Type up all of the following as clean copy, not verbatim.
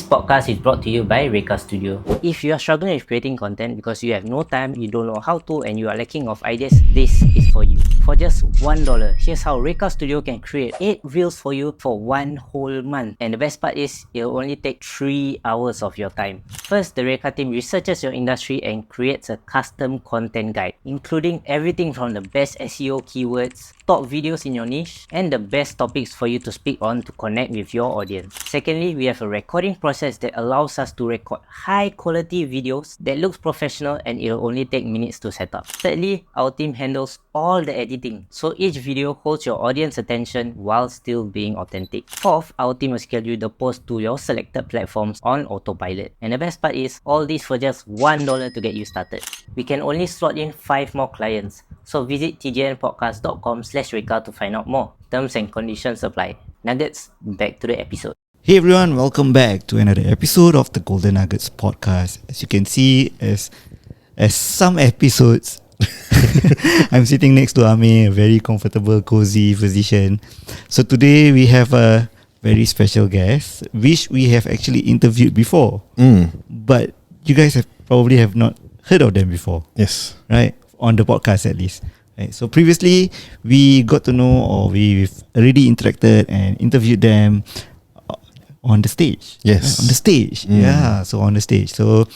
podcast is brought to you by Reka Studio. If you are struggling with creating content because you have no time, you don't know how to, and you are lacking of ideas, this is for you. For just $1, here's how Reka Studio can create 8 reels for you for 1 whole month. And the best part is, it'll only take 3 hours of your time. First, the Reka team researches your industry and creates a custom content guide, including everything from the best SEO keywords, top videos in your niche, and the best topics for you to speak on to connect with your audience. Secondly, we have a recording process that allows us to record high quality videos that looks professional, and it'll only take minutes to set up. Thirdly, our team handles all the editing, so each video holds your audience attention while still being authentic. Fourth, our team will schedule the post to your selected platforms on autopilot. And the best part is, all this for just $1 to get you started. We can only slot in 5 more clients, so visit tgnpodcast.com/Reka to find out more. Terms and conditions apply. Nuggets, back to the episode. Hey everyone, welcome back to another episode of the Golden Nuggets podcast. As you can see, as some episodes, I'm sitting next to Amir, a very comfortable, cozy position. So today we have a very special guest, which we have actually interviewed before. But you guys probably have not heard of them before. Yes. Right? On the podcast at least. Right. So previously, we got to know, or we've already interacted and interviewed them on the stage. Yes. On the stage. Yeah. So on the stage. So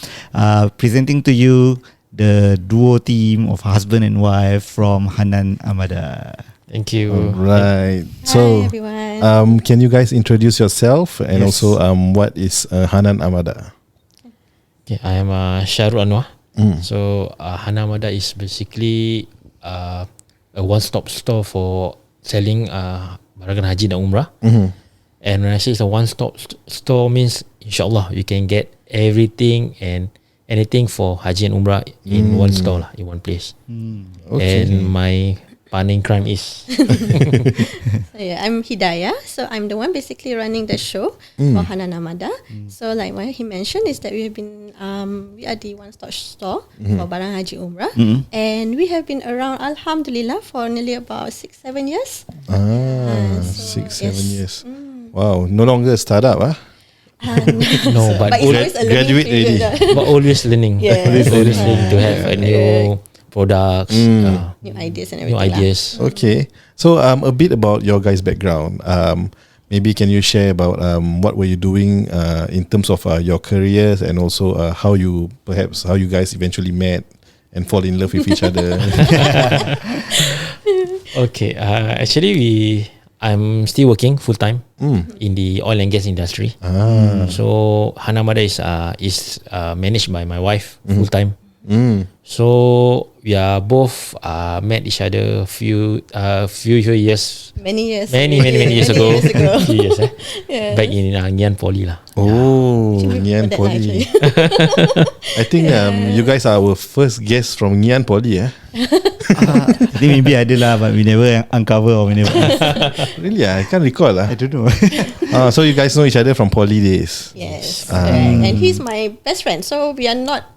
presenting to you the duo team of husband and wife from Hanan Amada. Thank you. Right. Hi everyone. Can you guys introduce yourself and Yes. also what is Hanan Amada? Okay, I am Syahrul Anwar. So Hanan Amada is basically a one-stop store for selling barangan haji dan umrah. And when I say it's a one-stop store means insyaAllah you can get everything and anything for haji and umrah in one store lah, in one place. Okay. And my partner in crime is So yeah, I'm Hidayah. So I'm the one basically running the show for Hanan Amada. So like what he mentioned is that we have been we are the one-stop store for barang haji umrah, and we have been around Alhamdulillah for nearly about 6-7 years. So 6-7 yes. years. Wow, no longer a startup, no, but But it's always a learning graduate period already. lah. but always learning. Yes. Always learning to have a new products, New ideas and new everything. ideas. Okay. So a bit about your guys' background. Maybe can you share about what were you doing in terms of your careers, and also how you guys eventually met and fall in love with each other. Okay, actually I'm still working full time in the oil and gas industry. So Hanan Amada is managed by my wife full time. So we are both met each other few years, Many years ago. Few years, Yes. back in Ngian Poly lah. Oh, Actually, Ngian that Poly. actually. I think you guys are our first guest from Ngian Poly. I think maybe ada lah, but we never uncover or we never ask. Really? I can't recall. I don't know. So you guys know each other from Poly days. Yes, correct. And he's my best friend. So we are not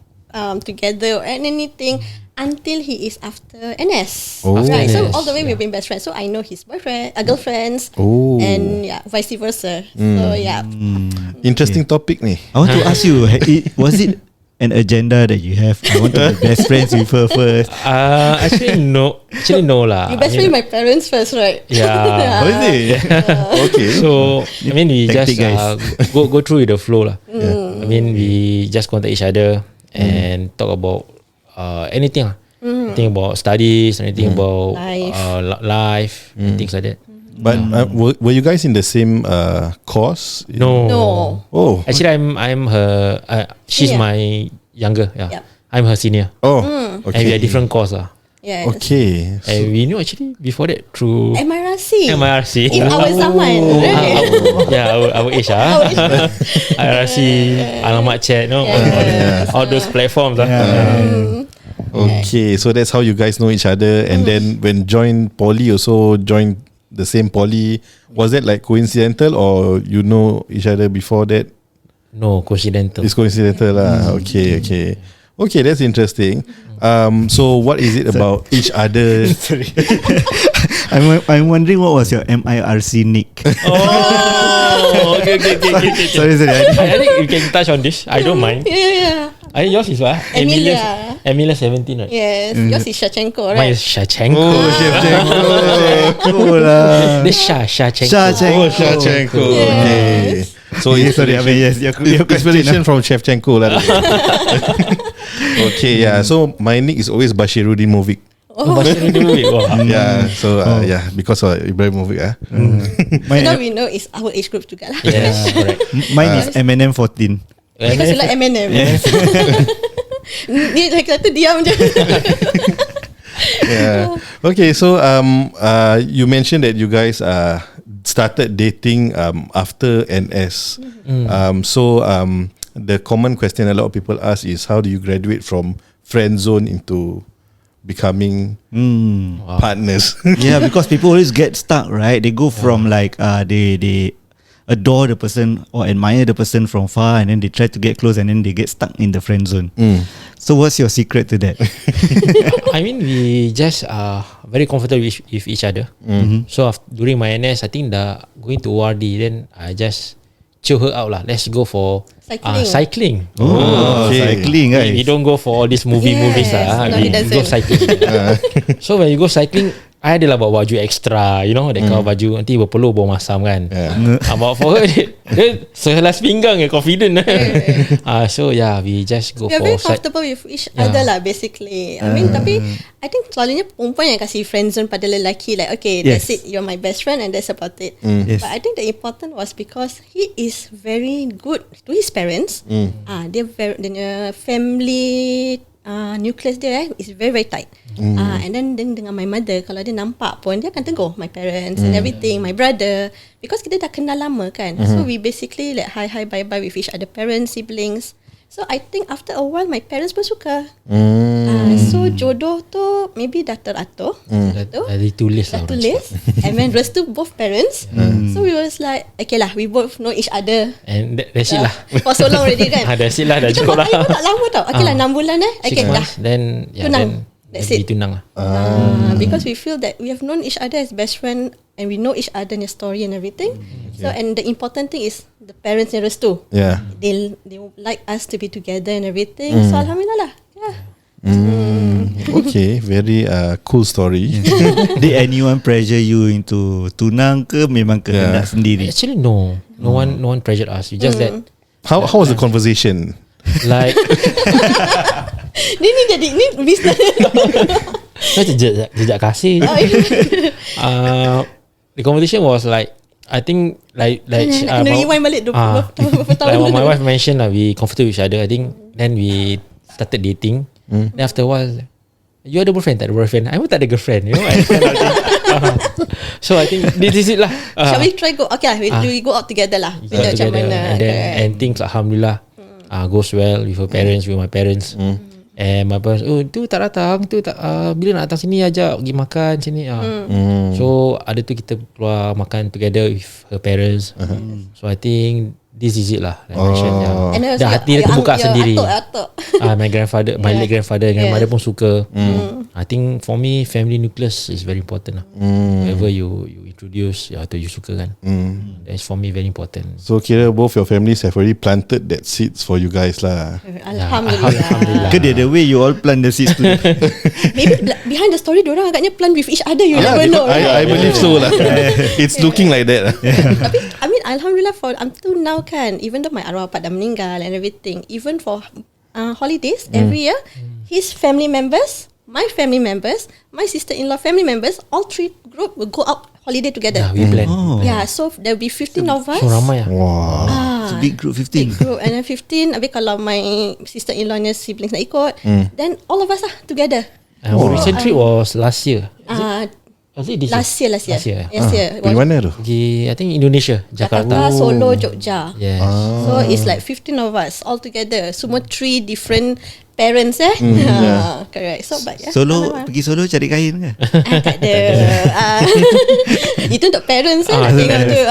together or anything until he is after NS. Oh. Right. So NS, all the way we've been best friends. So I know his boyfriend, girlfriends, Oh. and yeah, vice versa. So yeah. Interesting topic ni. I want to ask you, was it an agenda that you have? I want to be best friends with her first. Actually no lah. You best friend with my parents first, right? Yeah. Oh, is it? Okay. So I mean we Tactic, just guys. go through with the flow lah. I mean we just contact each other and talk about anything lah. Anything about studies, anything about life, things like that. But were you guys in the same course? No. Oh. Actually I'm her she's Senior. my younger. Yeah. Yep. I'm her senior. Oh. And we Okay. are different course lah. Yes. Okay. And we knew actually before that through MRC. MRC. In our zaman, right? Yeah, our age IRC, Alamat Chat, no? All those platforms. Okay. So that's how you guys know each other, and then when joined Poly, also joined the same Poly. Was that like coincidental, or you know each other before that? No, coincidental. It's coincidental lah. Okay. Okay, that's interesting. So what is it about each other? Sorry. I'm wondering what was your MIRC nick? Oh, okay. Sorry. I think you can touch on this. I don't mind. Yeah. I think yours is what? Emilia. Emilia 17, right? Yes. Yours is Shachenko, Mine right? is Shachenko. Oh, Shevchenko lah. This Shachenko. Oh, Shevchenko. Okay. So Sorry, yes, your inspiration from Shevchenko lah. Okay, yeah. So my nick is always Bashiruddin Movik. Yeah. So because of Ibrahimovic. Now we know it's our age group juga lah. Yes, correct. Mine is M&M 14. Because you like M&M. Ni kata diam je. Yeah. Okay, so you mentioned that you guys started dating after NS. So the common question a lot of people ask is, how do you graduate from friend zone into becoming partners? Yeah, because people always get stuck, right? They go from like they adore the person or admire the person from far, and then they try to get close, and then they get stuck in the friend zone. So what's your secret to that? I mean, we just very comfortable with each other. So during my NS, I think going to ORD, then I just chill her out lah. Let's go for cycling. Oh, Okay. cycling, guys. We don't go for all these movies lah. No, We he go doesn't. cycling. So when you go cycling, I adalah bawa baju extra, you know, that kind of baju. Nanti berpeluh bawa masam kan. Bawa for her, dia sehelas pinggang confident. So yeah, we just go We are for very comfortable with each other lah, basically. I mean, tapi I think selalunya perempuan yang kasih friend zone pada lelaki, like, okay, that's it, you're my best friend and that's about it. Yes. But I think the important was because he is very good to his parents. Dia family nucleus dia is very very tight. And then dengan my mother, kalau dia nampak pun dia akan tegur my parents and everything, my brother, because kita dah kenal lama kan. So we basically like hi bye bye with each other, parents, siblings. So I think after a while my parents pun suka. So jodoh tu maybe dah teratur. Dah ditulis lah. Dah tulis. And then restu both parents. So we was like, okay lah, we both know each other. And that's it lah. For so long already kan. That's it lah, dah Kita cukup lah. pakai pun tak lama tau. Okay lah 6 bulan 6 Okay dah. months, then Tunang. That's it. tunang lah. Because we feel that we have known each other as best friend and we know each other's story and everything. So and the important thing is the parents yang restu. Yeah. They like us to be together and everything. So alhamdulillah lah. Yeah. Okay, very cool story. Did anyone pressure you into tunang ke memang kehendak sendiri? Actually no one pressured us. We just that How was the conversation? like Ni jadi ni business. jejak kasih. The conversation was like, I think like Kena rewind balik 20 like tahun. what my wife mentioned lah, we comfortable with each other. I think then we started dating. Then after a while, you ada boyfriend? Tak ada boyfriend? I pun tak ada girlfriend, you know. So I think this is it lah. Shall we try go? Okay lah, we go out together lah. We know macam mana. And things alhamdulillah goes well with her parents, with my parents. And my parents, tu tak datang, tu tak bila nak datang sini ajak pergi makan sini. So ada tu kita keluar makan together with her parents. So I think this is it lah. Like mentioned, dah hati dia terbuka sendiri. Atuk. My grandfather, my late grandfather and grandmother pun suka. I think for me, family nucleus is very important lah. Whenever you introduce atau you suka kan, that's for me very important. So kira both your families have already planted that seeds for you guys lah. Alhamdulillah. Ke the way you all plant the seeds to Maybe behind the story, diorang agaknya plan with each other. You never know. I believe so lah. It's looking like that. Tapi I mean alhamdulillah for until now kan, even though my arwah bapak dah meninggal and everything, even for holidays every year, his family members, my family members, my sister-in-law family members, all three group will go out holiday together. Yeah, we plan. Yeah, so there will be 15 of us. So ramai lah. Wow. It's a big group, 15. Big group. And then 15. Habis kalau my sister-in-lawnya siblings nak ikut, then all of us lah together. Recent trip was last year. Was it this Last year. Last year. Di mana tu? Pergi, I think Indonesia, Jakarta. Solo, Jogja. Yes. So it's like 15 of us all together. Semua 3 different parents correct. So but Solo pergi solo cari kain ke? tak ada. Itu untuk parents tengok tu.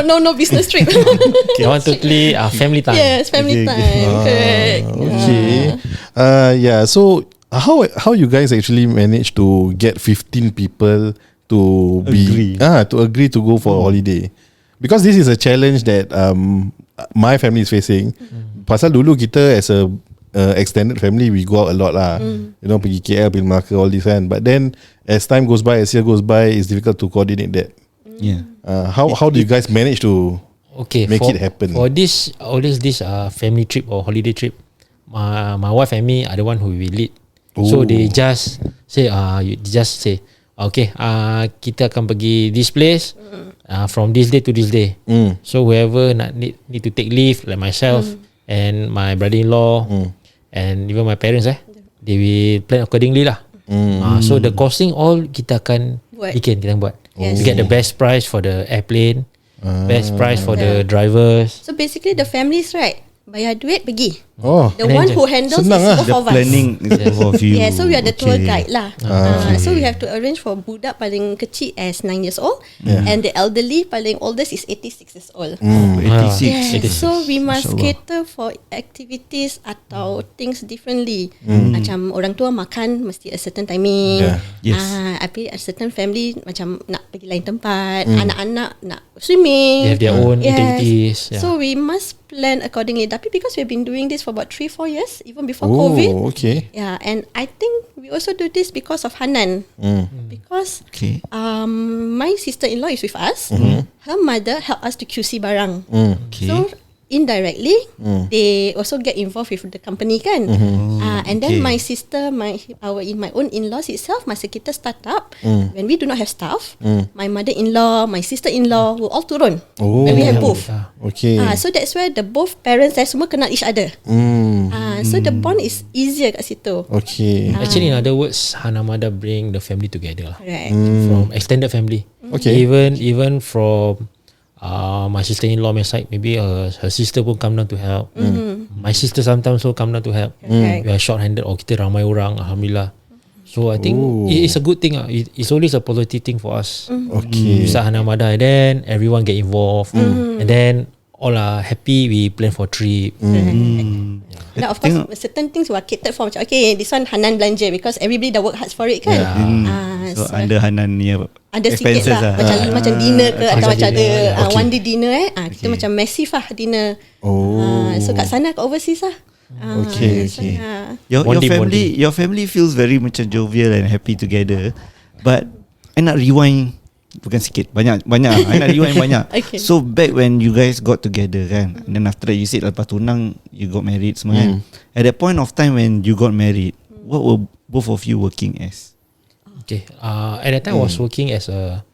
No business trip. That one totally family time. Yes, family time. Correct. Okay. Yeah. So how you guys actually manage to get 15 people to agree to go for a holiday? Because this is a challenge that my family is facing. Pasal dulu kita as a extended family, we go out a lot lah. You know, pergi KL, pergi Melaka, all this kan. But then as time goes by, as year goes by, it's difficult to coordinate that. Yeah. How do you guys manage to make it happen? For this family trip or holiday trip, my wife and me are the one who will lead. So they just say okay, kita akan pergi this place from this day to this day. So whoever need to take leave, like myself and my brother-in-law and even my parents, they will plan accordingly lah. So the costing all kita akan bikin, kita buat. To get the best price for the airplane, best price for the drivers. So basically the families, right, bayar duit pergi. The And one then who handles is senang both of us. Planning is both of you. Yeah, so we are the tour guide lah. Okay. So we have to arrange for budak paling kecil as 9 years old, and the elderly paling oldest is 86 years old. 86. Yeah, so we must cater for activities atau things differently. Macam orang tua makan mesti a certain timing. Yes. Tapi a certain family macam nak pergi lain tempat. Anak-anak nak swimming. They have their own activities. Yeah. So we must plan accordingly. Tapi because we've been doing this for about 3-4 years, even before COVID. Okay. Yeah, and I think we also do this because of Hanan. Because my sister-in-law is with us. Her mother helped us to QC barang. Okay. So indirectly, they also get involved with the company kan. And then my sister, my own in-laws itself, masa kita start up, when we do not have staff, my mother-in-law, my sister-in-law will all turun. When we have both. Okay. So that's where the both parents semua kenal each other. So the bond is easier kat situ. Okay. Actually, in other words, Hanan Amada bring the family together lah. Right. From extended family. Okay. Even from my sister-in-law my side, maybe her sister pun come down to help. My sister sometimes also come down to help. We are short-handed or kita ramai orang, alhamdulillah. So I think it's a good thing. It's always a positive thing for us. Okay. We start Hanan Amada and then everyone get involved. And then all are happy, we plan for trip. Now of course certain things were catered for. Macam okay, this one Hanan belanja because everybody dah work hard for it kan. So under Hanan ni ada sikit expenses lah. Macam dinner ke atau macam ada one day dinner kita macam massive lah dinner. So kat sana kat overseas lah. Okay. Your family feels very macam jovial and happy together. But I nak rewind bukan sikit, banyak. I nak rewind banyak. Okay. So back when you guys got together kan, and then after that you said lepas tunang you got married semua kan. At that point of time when you got married, what were both of you working as? Okay. At that time I was working as a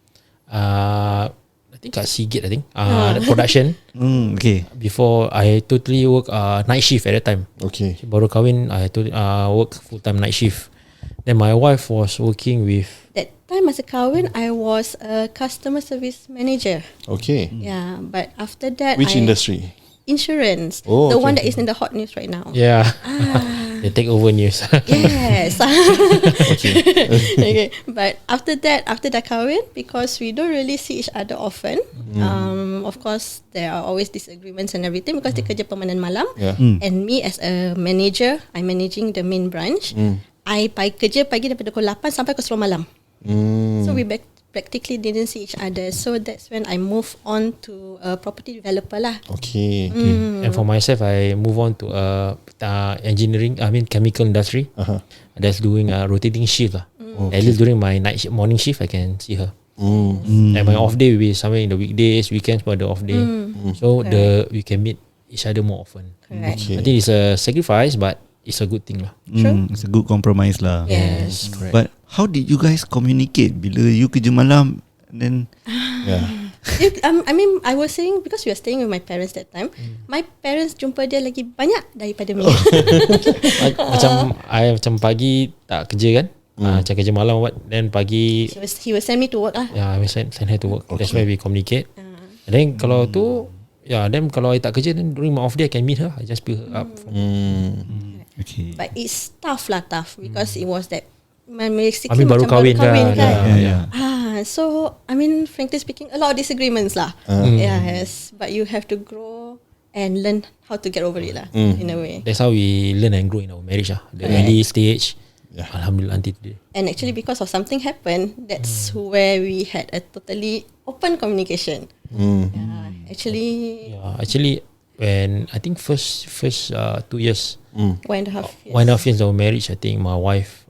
I think kat Seagate, I think the production. Okay. Before I totally work night shift at that time. Okay. Baru kahwin, I work full time night shift. Then my wife was working with. That time masa kahwin I was a customer service manager. Okay. Yeah, but after that Which industry? Insurance. Oh, the okay. one that is in the hot news right now. Yeah. They take over news. Yes. Okay. But after that kahwin, because we don't really see each other often, of course there are always disagreements and everything because dia kerja permanent malam. Yeah. And me as a manager, I'm managing the main branch. I kerja pagi daripada pukul 8 sampai pukul 10 malam. So we practically didn't see each other. So that's when I moved on to a property developer lah. Okay. And for myself, I move on to engineering, chemical industry. That's doing a rotating shift lah. At least during my morning shift, I can see her. And my off day will be somewhere in the weekdays, weekends for the off day. So we can meet each other more often. Correct. Okay. I think it's a sacrifice, but it's a good thing lah. It's a good compromise lah. Yes. Correct. But how did you guys communicate bila you kerja malam and then Yeah. I was saying because we were staying with my parents that time. My parents jumpa dia lagi banyak daripada me. Macam I macam pagi tak kerja kan. Macam kerja malam what. Then pagi He will send me to work lah. I will send her to work. That's why we communicate. And then kalau tu then kalau I tak kerja, then during my off day I can meet her. I just pick her up from Okay. But it's tough because it was that basically I mean baru kahwin kan. Yeah. So I mean, frankly speaking, a lot of disagreements lah. Yes, but you have to grow and learn how to get over it lah, in a way. That's how we learn and grow in our marriage lah. The early stage, alhamdulillah until today. And actually, because of something happened, that's where we had a totally open communication. Actually, when I think first 2 years, 1.5 years. 1.5 years of marriage, I think my wife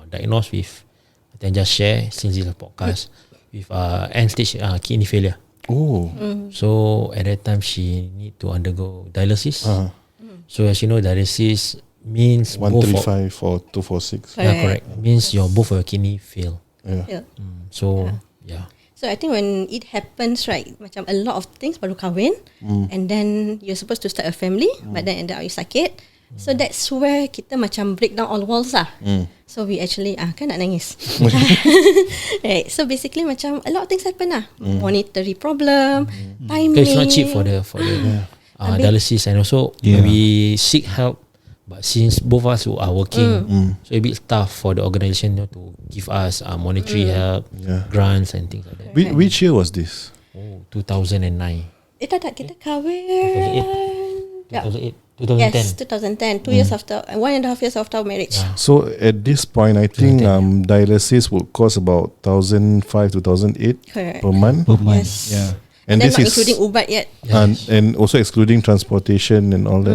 diagnosed with, I think just share since this podcast, with end stage kidney failure. So at that time she need to undergo dialysis. So as you know, dialysis means 135 or 246. correct. Means both of your kidney fail. Yeah. So So I think when it happens, right, macam a lot of things baru kahwin, and then you're supposed to start a family, but then end up you sakit. So that's where kita macam break down all walls lah. So we actually kan nak nangis. Right. So basically macam a lot of things happen lah. Monetary problem, timing. because it's not cheap for the dialysis, and also when we seek help. But since both of us are working, so a bit tough for the organisation to give us monetary help, grants and things like that. Which year was this? 2009. Tak, kita kahwin. 2008, 2010. Yes, 2010. 2 years after, 1.5 years after our marriage. So at this point, I think dialysis would cost about 1,500 to 1,800 Correct. per month. Yes. Yeah. And then this not is including ubat yet. and also excluding transportation and all that.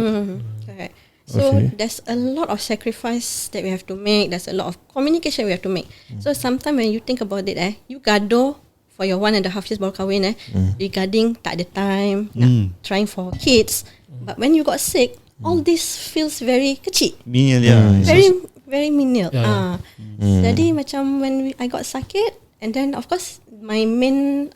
Correct. So there's a lot of sacrifice that we have to make. There's a lot of communication we have to make. So sometimes when you think about it, you gaduh for your 1.5 years baru kahwin, regarding tak ada time, nak trying for kids. But when you got sick, all this feels very kecil. Menial, Very menial. Jadi macam when I got sakit, and then of course my main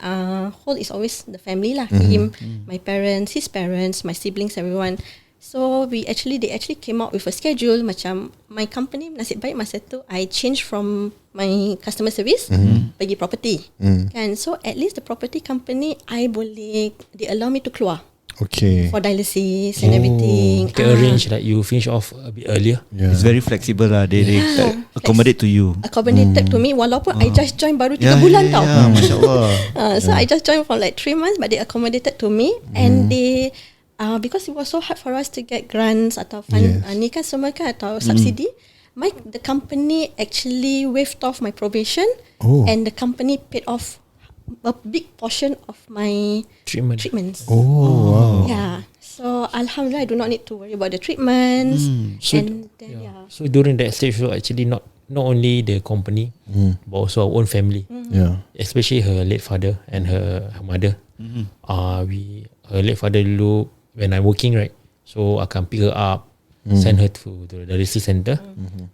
whole is always the family lah. Him, my parents, his parents, my siblings, everyone. So they actually came out with a schedule. Macam my company, nasib baik masa tu I changed from my customer service pergi property. Kan, so at least the property company they allow me to keluar. Okay. For dialysis and everything. They arrange that you finish off a bit earlier. It's very flexible lah. They accommodate to you. Accommodated to me walaupun I just join baru 3 bulan tau. Masya Allah. So I just joined for like 3 months, but they accommodated to me, and they because it was so hard for us to get grants atau fund, ni kan semua kan, atau subsidy. The company actually waived off my probation, and the company paid off a big portion of my treatments. Wow. Yeah. So alhamdulillah, I do not need to worry about the treatments. And then, So during that stage, so actually not only the company, but also our own family. Yeah. Especially her late father and her mother. Her late father dulu, when I'm working, right, so I can pick her up, send her to the dialysis center.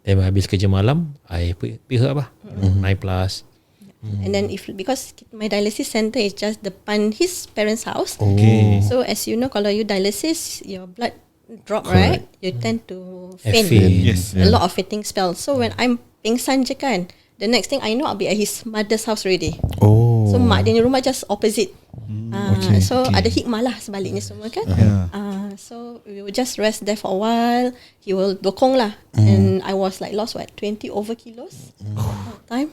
Then when habis kerja malam, I pick her up 9+. And then because my dialysis center is just depan his parents' house. Okay. So as you know, kalau you dialysis, your blood drop, right? You tend to faint. Yes. A lot of fainting spells. So when I'm pingsan je kan, the next thing I know, I'll be at his mother's house already. So mak dia ni rumah just opposite. So ada hikmah lah sebaliknya semua kan. So we will just rest there for a while. He will dokong lah. And I was like lost 20 over kilos that time.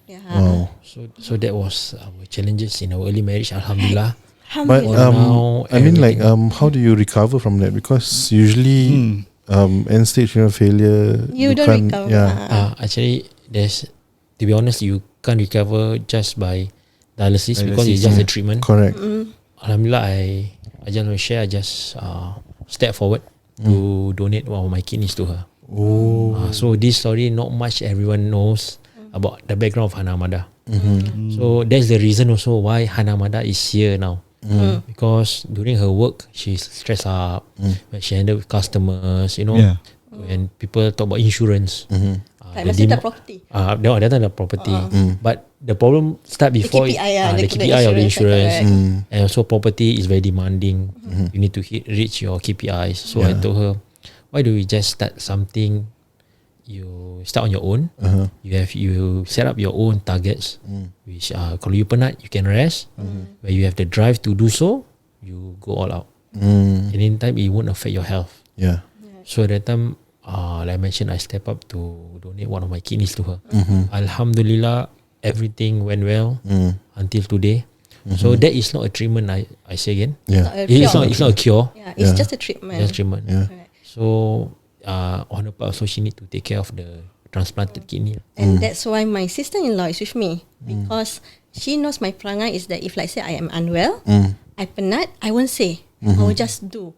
Wow. So that was our challenges in our early marriage. Alhamdulillah. But now I mean, like, how do you recover from that? Because usually, end stage renal failure, You don't can't, recover. Actually, to be honest, you can't recover just by dialysis because it's just a treatment. Correct. Alhamdulillah, I just want to share. I just step forward to donate one of my kidneys to her. So this story, not much everyone knows about the background of Hanan Amada. So that's the reason also why Hanan Amada is here now. Because during her work, she's stressed up. When she handle with customers, when people talk about insurance. Masih tak property. No, that time the property. But the problem start before The KPI of the insurance. correct. And also property is very demanding. You need to reach your KPIs. So I told her, why do we just start something you start on your own. You set up your own targets, which kalau you penat, you can rest. Where you have the drive to do so, you go all out. And in time, it won't affect your health. Yeah. So at that time, like I mentioned, I step up to donate one of my kidneys to her. Alhamdulillah, everything went well until today. So that is not a treatment. I say again. Yeah. It's not a cure. Yeah, it's just a treatment. Just treatment. Yeah. Correct. So on her part also, she need to take care of the transplanted kidney. And that's why my sister-in-law is with me, because she knows my perangai is that if like say I am unwell, I penat, I won't say. I will just do.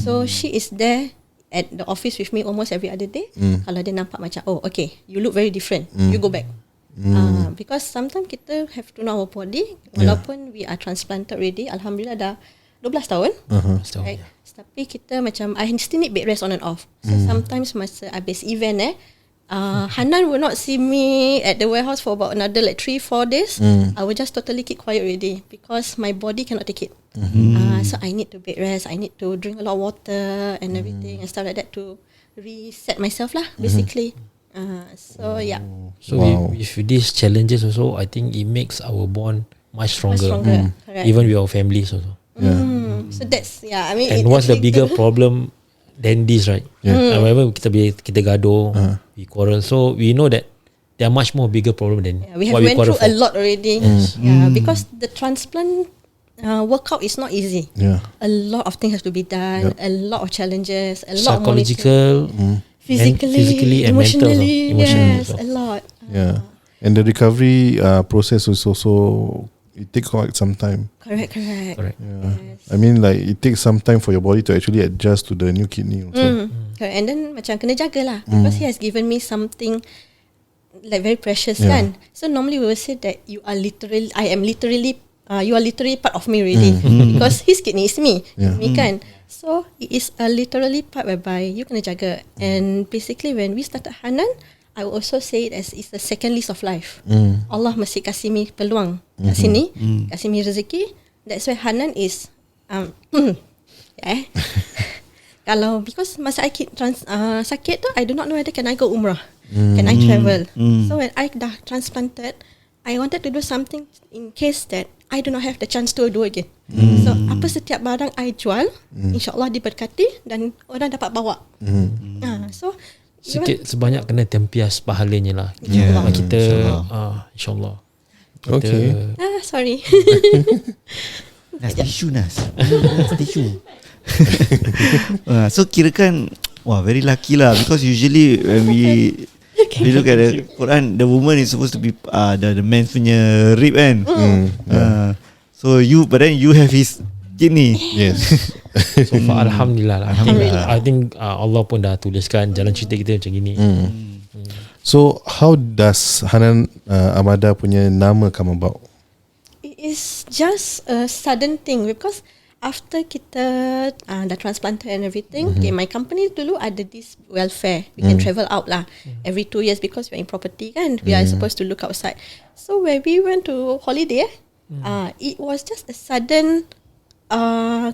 So she is there at the office with me almost every other day. Kalau dia nampak macam, oh okay, you look very different, you go back. Because sometimes kita have to know our body. Walaupun we are transplanted already, Alhamdulillah dah 12 tahun. Right? Tapi kita macam, I still need bed rest on and off. So sometimes masa habis event Hanan will not see me at the warehouse for about another like 3-4 days. I will just totally keep quiet already because my body cannot take it. So I need to bed rest, I need to drink a lot of water and everything and stuff like that to reset myself lah, basically. So yeah. So with these challenges also, I think it makes our bond much stronger. Correct. Even with our families also. So that's, yeah, I mean, And what's the bigger problem than this, right? Whenever kita gaduh, we quarrel. So we know that there are much more bigger problem than we have what we went quarrel through for. a lot already. Because the transplant workout is not easy. A lot of things have to be done. A lot of challenges. A lot of monitoring. Psychological, physically, and emotionally, mental also. yes, a lot. Yeah. And the recovery process is also, it takes quite some time. Correct. Correct. Yes. I mean, like, it takes some time for your body to actually adjust to the new kidney also. Correct. And then macam kena jaga lah, because he has given me something like very precious kan. So normally we will say that you are literally part of me really, because his kidney is me, me kan. So it is a literally part whereby you kena jaga. And basically when we started Hanan, I will also say it as it's the second lease of life. Allah masih kasih mi peluang kat sini, kasih mi rezeki. That's why Hanan is kalau because masa I sakit tu, I do not know whether can I go umrah, can I travel. So when I dah transplanted, I wanted to do something in case that I do not have the chance to do again. So apa setiap barang I jual, insyaAllah diberkati dan orang dapat bawa. So sikit sebanyak kena tempias pahalanya lah. Kita insyaAllah. Okay. Sorry. Nas tisu Nas tisu. So kirakan, wah, very lucky lah, because usually when we look at the Quran, the woman is supposed to be the man punya rib kan. So but then you have his kidney. Yes. So far Alhamdulillah lah. I think Allah pun dah tuliskan jalan cerita kita macam gini. So how does Hanan Amada punya nama come about? It is just a sudden thing because after kita dah transplanted and everything, okay, my company dulu ada this welfare. We can travel out lah every 2 years because we're in property kan. We are supposed to look outside. So when we went to holiday, it was just a sudden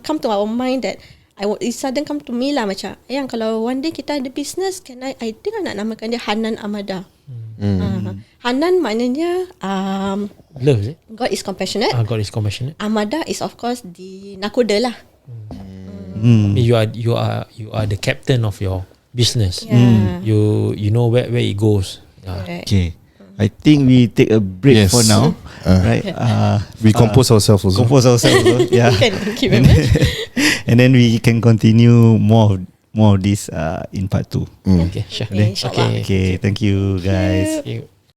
come to our mind that it sudden come to me lah macam, yang kalau one day kita ada business, I think I nak namakan dia Hanan Amada. Hanan maknanya Love, is it? God is compassionate. God is compassionate. Amada is of course the nakoda lah. You are the captain of your business. You know where it goes. Okay, I think we take a break for now. Right? We compose ourselves also. Yeah. Thank you very much. And then we can continue more of this in part 2. Okay, sure. Okay, insyaAllah. Okay, thank you guys. Thank you.